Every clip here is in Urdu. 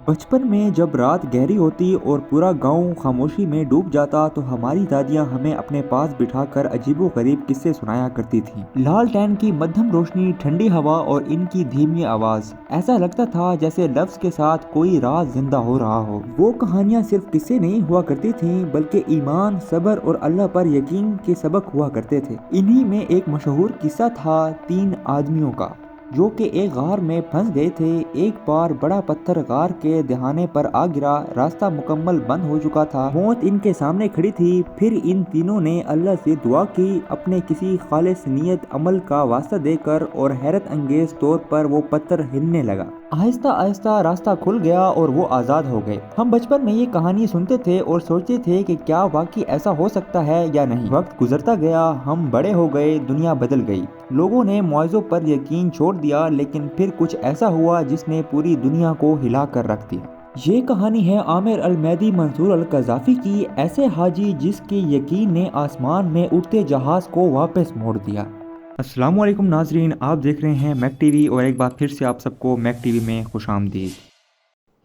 بچپن میں جب رات گہری ہوتی اور پورا گاؤں خاموشی میں ڈوب جاتا تو ہماری دادیاں ہمیں اپنے پاس بٹھا کر عجیب و غریب قصے سنایا کرتی تھیں۔ لالٹین کی مدھم روشنی، ٹھنڈی ہوا اور ان کی دھیمی آواز، ایسا لگتا تھا جیسے لفظ کے ساتھ کوئی راز زندہ ہو رہا ہو۔ وہ کہانیاں صرف قصے نہیں ہوا کرتی تھیں بلکہ ایمان، صبر اور اللہ پر یقین کے سبق ہوا کرتے تھے۔ انہی میں ایک مشہور قصہ تھا تین آدمیوں کا جو کہ ایک غار میں پھنس گئے تھے۔ ایک بار بڑا پتھر غار کے دہانے پر آ گرا، راستہ مکمل بند ہو چکا تھا، موت ان کے سامنے کھڑی تھی۔ پھر ان تینوں نے اللہ سے دعا کی، اپنے کسی خالص نیت عمل کا واسطہ دے کر، اور حیرت انگیز طور پر وہ پتھر ہلنے لگا۔ آہستہ آہستہ راستہ کھل گیا اور وہ آزاد ہو گئے۔ ہم بچپن میں یہ کہانی سنتے تھے اور سوچتے تھے کہ کیا واقعی ایسا ہو سکتا ہے یا نہیں۔ وقت گزرتا گیا، ہم بڑے ہو گئے، دنیا بدل گئی، لوگوں نے معجزوں پر یقین چھوڑ دیا، لیکن پھر کچھ ایسا ہوا جس نے پوری دنیا کو ہلا کر رکھ دیا۔ یہ کہانی ہے عامر المہدی منصور القذافی کی، ایسے حاجی جس کے یقین نے آسمان میں اڑتے جہاز کو واپس موڑ دیا۔ السلام علیکم ناظرین، آپ دیکھ رہے ہیں میک ٹی وی اور ایک بار پھر سے آپ سب کو میک ٹی وی میں خوش آمدید۔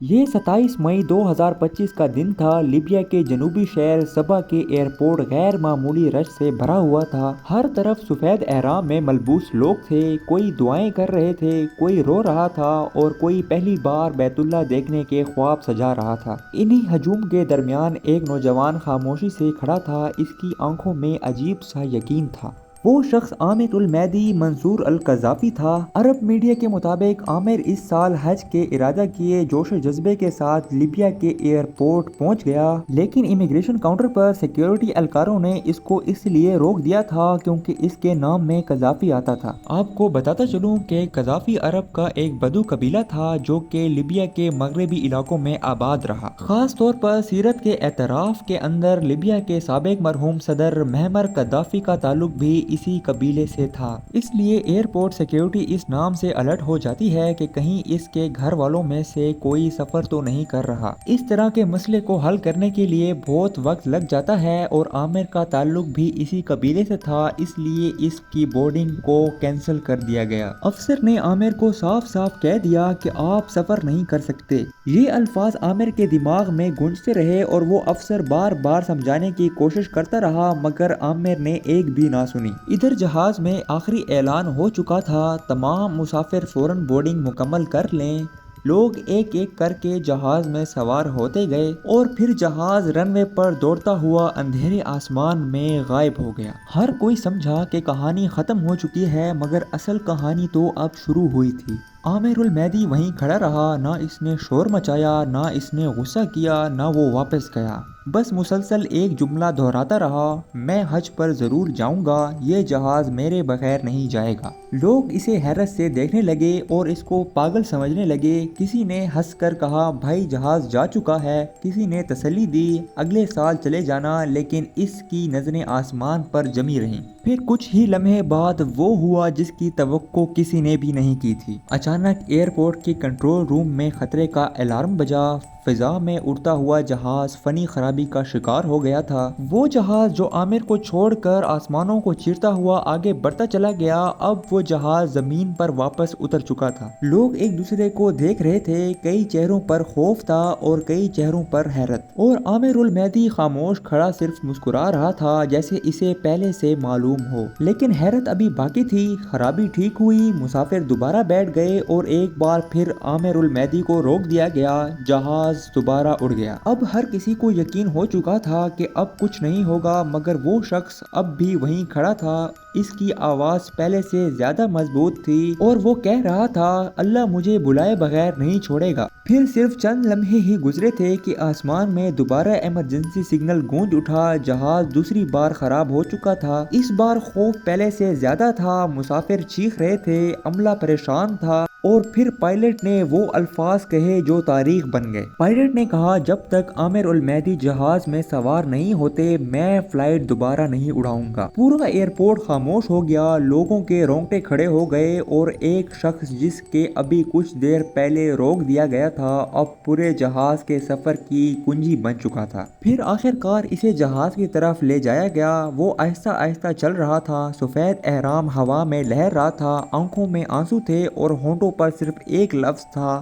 یہ 27 مئی 2025 کا دن تھا۔ لیبیا کے جنوبی شہر صبا کے ایئرپورٹ غیر معمولی رش سے بھرا ہوا تھا۔ ہر طرف سفید احرام میں ملبوس لوگ تھے، کوئی دعائیں کر رہے تھے، کوئی رو رہا تھا اور کوئی پہلی بار بیت اللہ دیکھنے کے خواب سجا رہا تھا۔ انہی ہجوم کے درمیان ایک نوجوان خاموشی سے کھڑا تھا، اس کی آنکھوں میں عجیب سا یقین تھا۔ وہ شخص عامر المہدی منصور القذافی تھا۔ عرب میڈیا کے مطابق عامر اس سال حج کے ارادہ کیے جوش و جذبے کے ساتھ لیبیا کے ایئرپورٹ پہنچ گیا، لیکن امیگریشن کاؤنٹر پر سیکیورٹی اہلکاروں نے اس کو اس لیے روک دیا تھا کیونکہ اس کے نام میں قذافی آتا تھا۔ آپ کو بتاتا چلوں کہ قذافی عرب کا ایک بدو قبیلہ تھا جو کہ لیبیا کے مغربی علاقوں میں آباد رہا۔ خاص طور پر سیرت کے اعتراف کے اندر لیبیا کے سابق مرحوم صدر معمر قذافی کا تعلق بھی اسی قبیلے سے تھا۔ اس لیے ایئرپورٹ سیکیورٹی اس نام سے الرٹ ہو جاتی ہے کہ کہیں اس کے گھر والوں میں سے کوئی سفر تو نہیں کر رہا۔ اس طرح کے مسئلے کو حل کرنے کے لیے بہت وقت لگ جاتا ہے اور عامر کا تعلق بھی اسی قبیلے سے تھا، اس لیے اس کی بورڈنگ کو کینسل کر دیا گیا۔ افسر نے عامر کو صاف صاف کہہ دیا کہ آپ سفر نہیں کر سکتے۔ یہ الفاظ عامر کے دماغ میں گونجتے رہے اور وہ افسر بار بار سمجھانے کی کوشش کرتا رہا مگر عامر نے ایک بھی نہ سنی۔ ادھر جہاز میں آخری اعلان ہو چکا تھا، تمام مسافر فوراً بورڈنگ مکمل کر لیں۔ لوگ ایک ایک کر کے جہاز میں سوار ہوتے گئے اور پھر جہاز رن وے پر دوڑتا ہوا اندھیرے آسمان میں غائب ہو گیا۔ ہر کوئی سمجھا کہ کہانی ختم ہو چکی ہے مگر اصل کہانی تو اب شروع ہوئی تھی۔ عامر المہدی وہیں کھڑا رہا، نہ اس نے شور مچایا، نہ اس نے غصہ کیا، نہ وہ واپس گیا۔ بس مسلسل ایک جملہ دہراتا رہا، میں حج پر ضرور جاؤں گا، یہ جہاز میرے بغیر نہیں جائے گا۔ لوگ اسے حیرت سے دیکھنے لگے اور اس کو پاگل سمجھنے لگے۔ کسی نے ہنس کر کہا بھائی جہاز جا چکا ہے، کسی نے تسلی دی اگلے سال چلے جانا، لیکن اس کی نظریں آسمان پر جمی رہیں۔ پھر کچھ ہی لمحے بعد وہ ہوا جس کی توقع کسی نے بھی نہیں کی تھی۔ اچانک ایئرپورٹ کے کنٹرول روم میں خطرے کا الارم بجا۔ فضا میں اڑتا ہوا جہاز فنی خرابی کا شکار ہو گیا تھا۔ وہ جہاز جو عامر کو چھوڑ کر آسمانوں کو چیرتا ہوا آگے بڑھتا چلا گیا، اب وہ جہاز زمین پر واپس اتر چکا تھا۔ لوگ ایک دوسرے کو دیکھ رہے تھے، کئی چہروں پر خوف تھا اور کئی چہروں پر حیرت، اور عامر المہدی خاموش کھڑا صرف مسکرا رہا تھا جیسے اسے پہلے سے معلوم ہو۔ لیکن حیرت ابھی باقی تھی۔ خرابی ٹھیک ہوئی، مسافر دوبارہ بیٹھ گئے اور ایک بار پھر عامر المہدی کو روک دیا گیا، جہاز دوبارہ اڑ گیا۔ اب ہر کسی کو یقین ہو چکا تھا کہ اب کچھ نہیں ہوگا مگر وہ شخص اب بھی وہیں کھڑا تھا۔ اس کی آواز پہلے سے زیادہ مضبوط تھی اور وہ کہہ رہا تھا اللہ مجھے بلائے بغیر نہیں چھوڑے گا۔ پھر صرف چند لمحے ہی گزرے تھے کہ آسمان میں دوبارہ ایمرجنسی سگنل گونج اٹھا، جہاز دوسری بار خراب ہو چکا تھا۔ اس بار خوف پہلے سے زیادہ تھا، مسافر چیخ رہے تھے، عملہ پریشان تھا، اور پھر پائلٹ نے وہ الفاظ کہے جو تاریخ بن گئے۔ پائلٹ نے کہا جب تک عامر المہدی جہاز میں سوار نہیں ہوتے میں فلائٹ دوبارہ نہیں اڑاؤں گا۔ پورا ایئرپورٹ خاموش ہو گیا، لوگوں کے رونگٹے کھڑے ہو گئے اور ایک شخص جس کے ابھی کچھ دیر پہلے روک دیا گیا تھا اب پورے جہاز کے سفر کی کنجی بن چکا تھا۔ پھر آخرکار اسے جہاز کی طرف لے جایا گیا۔ وہ آہستہ آہستہ چل رہا تھا، سفید احرام ہوا میں لہر رہا تھا، آنکھوں میں آنسو تھے اور ہونٹوں پر صرف ایک لفظ تھا